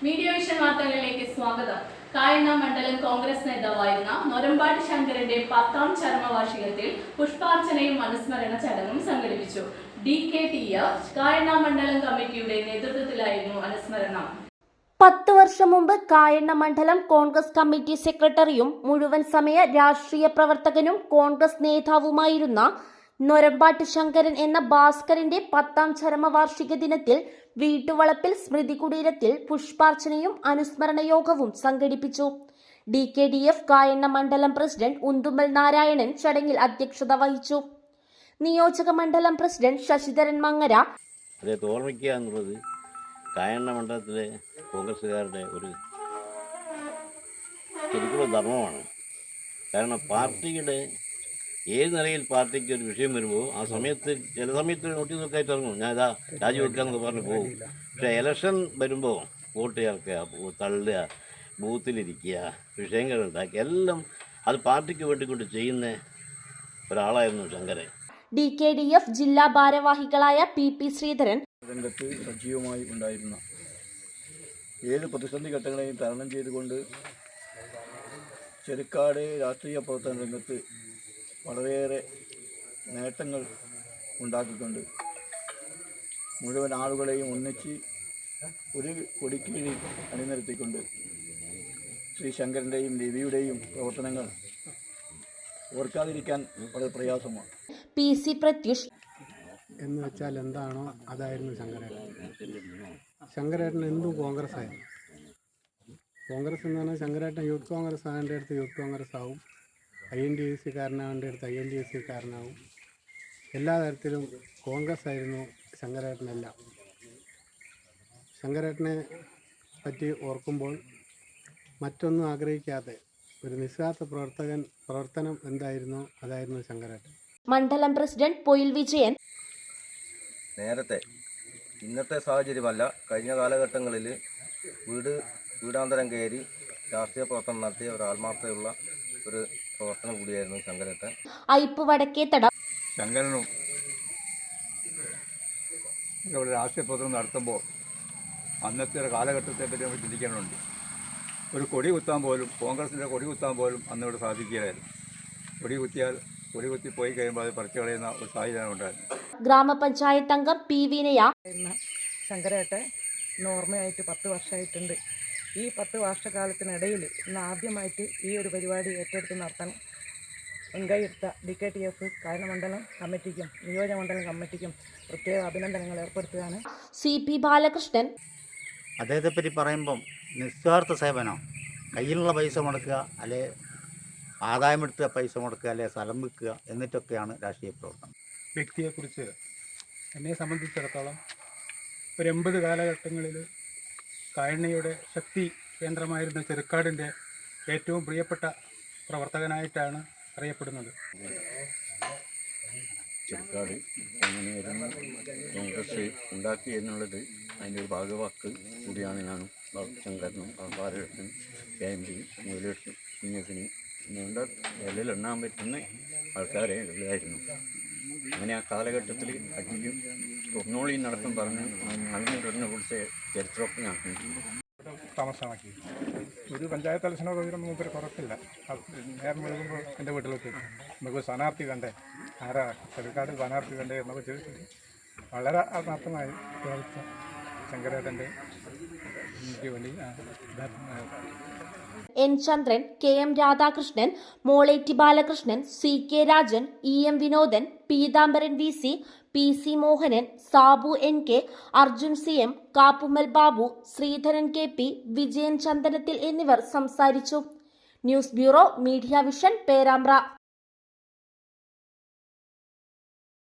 Media vision വാർത്തകളിലേക്ക് സ്വാഗതം. കായണ്ണ മണ്ഡലം കോൺഗ്രസ് നേതാവായിരുന്ന നൊരമ്പാട്ട് ശങ്കരന്റെ 10ാം ചരമവാർഷികത്തിൽ പുഷ്പാർച്ചനയും അനുസ്മരണ ചടങ്ങും സംഘടിപ്പിച്ചു. DKTF കായണ്ണ മണ്ഡലം കമ്മിറ്റിയുടെ നേതൃത്വത്തിലായിരുന്നു അനുസ്മരണം. 10 വർഷം മുമ്പ് കായണ്ണ മണ്ഡലം കോൺഗ്രസ് കമ്മിറ്റി സെക്രട്ടറിയും മുഴുവൻ സമയ രാഷ്ട്രീയ പ്രവർത്തകനും കോൺഗ്രസ് നേതാവുമായിരുന്ന നൊരമ്പാട്ട് ശങ്കരൻ എന്ന ഭാസ്കരന്റെ 10ാം ചരമവാർഷിക ദിനത്തിൽ വീട്ടുവളപ്പിൽ സ്മൃതി കുടീരത്തിൽ പുഷ്പാർച്ചനയും അനുസ്മരണ യോഗവും സംഘടിപ്പിച്ചു. DKDF കായണ്ണ മണ്ഡലം പ്രസിഡന്റ് ഉന്തുമ്മൽ നാരായണൻ ചടങ്ങിൽ അധ്യക്ഷത വഹിച്ചു. നിയോജക മണ്ഡലം പ്രസിഡന്റ് ശശിധരൻ മങ്ങര ഓർമ്മിക്കുക എന്നുള്ളത് കായണ്ണ മണ്ഡലത്തിലെ കോൺഗ്രസ്സുകാരുടെ ഒരു ശരിക്കുള്ള ധർമ്മമാണ്. കാരണം പാർട്ടിയുടെ ഏത് നിലയിൽ പാർട്ടിക്ക് ഒരു വിഷയം വരുമ്പോൾ ആ സമയത്ത് ചില സമയത്ത് നോട്ടീസൊക്കെ ആയിട്ട് ഇറങ്ങും, ഞാൻ ഇതാ രാജിവെക്കാമെന്ന് പറഞ്ഞ് പോകും. പക്ഷേ ഇലക്ഷൻ വരുമ്പോൾ വോട്ട് ചേർക്കുക, തള്ളുക, ബൂത്തിലിരിക്കുക, വിഷയങ്ങൾ ഉണ്ടാക്കുക, എല്ലാം അത് പാർട്ടിക്ക് വേണ്ടിക്കൊണ്ട് ചെയ്യുന്ന ഒരാളായിരുന്നു ശങ്കരൻ. DKDF ജില്ലാ ഭാരവാഹികളായ PP ശ്രീധരൻ രംഗത്ത് സജീവമായി ഉണ്ടായിരുന്ന ഏത് പ്രതിസന്ധി ഘട്ടങ്ങളെയും തരണം ചെയ്തുകൊണ്ട് ചെറുക്കാട് രാഷ്ട്രീയ പ്രവർത്തന രംഗത്ത് വളരെയേറെ നേട്ടങ്ങൾ ഉണ്ടാക്കിക്കൊണ്ട് മുഴുവൻ ആളുകളെയും ഒന്നിച്ച് ഒരു കൊടിക്കീഴിൽ അണിനിരത്തിക്കൊണ്ട് ശ്രീ ശങ്കരൻ്റെയും രവിയുടെയും പ്രവർത്തനങ്ങൾ ഓർക്കാതിരിക്കാൻ വളരെ പ്രയാസമാണ്. PC പ്രത്യുഷ് എന്ന് വെച്ചാൽ എന്താണോ അതായിരുന്നു ശങ്കരേട്ടൻ. ശങ്കരേട്ടൻ എന്തും കോൺഗ്രസ് ആയിരുന്നു. കോൺഗ്രസ് എന്ന് പറഞ്ഞാൽ ശങ്കരേട്ടൻ യൂത്ത് കോൺഗ്രസ് ആവേണ്ട അടുത്ത് യൂത്ത് കോൺഗ്രസ് ആവും, INTUC കാരനാവേണ്ട അടുത്ത് INTUC കാരനാവും. എല്ലാ തരത്തിലും കോൺഗ്രസ് ആയിരുന്നു ശങ്കരേട്ടനെല്ലാം. ശങ്കരേട്ടനെ പറ്റി ഓർക്കുമ്പോൾ മറ്റൊന്നും ആഗ്രഹിക്കാതെ ഒരു നിസ്വാർത്ഥ പ്രവർത്തനം എന്തായിരുന്നു അതായിരുന്നു ശങ്കരേട്ടൻ. മണ്ഡലം പ്രസിഡന്റ് പൊയിൽ വിജയൻ നേരത്തെ ഇന്നത്തെ സാഹചര്യമല്ല, കഴിഞ്ഞ കാലഘട്ടങ്ങളിൽ വീടാന്തരം കയറി രാഷ്ട്രീയ പ്രവർത്തനം നടത്തിയ ഒരു ആത്മാർത്ഥതയുള്ള ഒരു പ്രവർത്തനം കൂടിയായിരുന്നു ശങ്കരേട്ടൻ. ഐപ്പ് വടക്കേത്തടം ശങ്കരനും ഇവിടെ രാഷ്ട്രീയ പ്രവർത്തനം നടത്തുമ്പോൾ അന്നത്തെ ഒരു കാലഘട്ടത്തെ പറ്റി നമുക്ക് ചിന്തിക്കാനുണ്ട്. ഒരു കൊടി കുത്താൻ പോലും, കോൺഗ്രസിൻ്റെ കൊടി കുത്താൻ പോലും അന്നിവിടെ സാധിക്കുകയായിരുന്നു. കൊടി കുത്തി പോയി കഴിയുമ്പോൾ അത് പറിച്ചു കളയുന്ന ഒരു സാഹചര്യം ഉണ്ടായിരുന്നു. ഗ്രാമപഞ്ചായത്ത് അംഗം P വിനയ ശങ്കരേട്ടൻ നോർമയായിട്ട് 10 വർഷമായിട്ടുണ്ട്. ഈ 10 വർഷക്കാലത്തിനിടയിൽ ഇന്ന് ആദ്യമായിട്ട് ഈ ഒരു പരിപാടി ഏറ്റെടുത്ത് നടത്താൻ മുൻകൈയെടുത്ത DKTF കായണ്ണമണ്ഡലം കമ്മിറ്റിക്കും നിയോജകമണ്ഡലം കമ്മിറ്റിക്കും പ്രത്യേക അഭിനന്ദനങ്ങൾ ഏർപ്പെടുത്തുകയാണ്. CP ബാലകൃഷ്ണൻ അദ്ദേഹത്തെപ്പറ്റി പറയുമ്പം നിസ്വാർത്ഥ സേവനം, കയ്യിലുള്ള പൈസ മുടക്കുക, അല്ലെ ആദായമെടുത്ത പൈസ മുടക്കുക, അല്ലെ സ്ഥലം വിൽക്കുക, എന്നിട്ടൊക്കെയാണ് രാഷ്ട്രീയ പ്രവർത്തനം. വ്യക്തിയെക്കുറിച്ച് എന്നെ സംബന്ധിച്ചിടത്തോളം ഒരു 80 കാലഘട്ടങ്ങളിൽ കായണ്ണയുടെ ശക്തി കേന്ദ്രമായിരുന്ന ചെറുക്കാടിൻ്റെ ഏറ്റവും പ്രിയപ്പെട്ട പ്രവർത്തകനായിട്ടാണ് അറിയപ്പെടുന്നത്. ചെറുക്കാട് എങ്ങനെയായിരുന്നു കോൺഗ്രസ് ഉണ്ടാക്കി എന്നുള്ളത് അതിൻ്റെ ഒരു ഭാഗവാക്ക് കൂടിയാണ് ഞാനും. ശങ്കരനും ബാലകൃഷ്ണനും KMP മുതലെടുത്തും കുഞ്ഞസിനും നീണ്ട വിരലിലെണ്ണാൻ പറ്റുന്ന ആൾക്കാരെ ഉള്ളതായിരുന്നു. അങ്ങനെ ആ കാലഘട്ടത്തിൽ അടിയും തൊണ്ണോളിയും നടക്കം പറഞ്ഞ് അതിനെ കുറിച്ച് ചരിത്രമൊക്കെ ഞാൻ താമസമാക്കി. ഒരു പഞ്ചായത്ത് ഇലക്ഷനോ ഇതിനൊന്നും മുമ്പ് കുഴപ്പമില്ല. നേരം എഴുതുമ്പോൾ എൻ്റെ വീട്ടിലേക്ക് നമുക്ക് സ്ഥാനാർത്ഥി കണ്ടേ, ആരാ ചെറുക്കാട് സ്ഥാനാർത്ഥി കണ്ടേ എന്നൊക്കെ ചോദിച്ചിട്ട് വളരെ ആത്മാർത്ഥമായി പ്രവർത്തിച്ച ശങ്കരേട്ടൻ്റെ എനിക്ക് വേണ്ടി N ചന്ദ്രൻ, KM Radhakrishnan, മോളേറ്റി Balakrishnan, CK Rajan, EM Vinodan, Peethambaran VC, PC Mohanan, Sabu NK, Arjun CM, Kappummal Babu, Sreedharan KP, Vijayan ചന്ദനത്തിൽ എന്നിവർ സംസാരിച്ചു. News bureau, media vision, Perambra.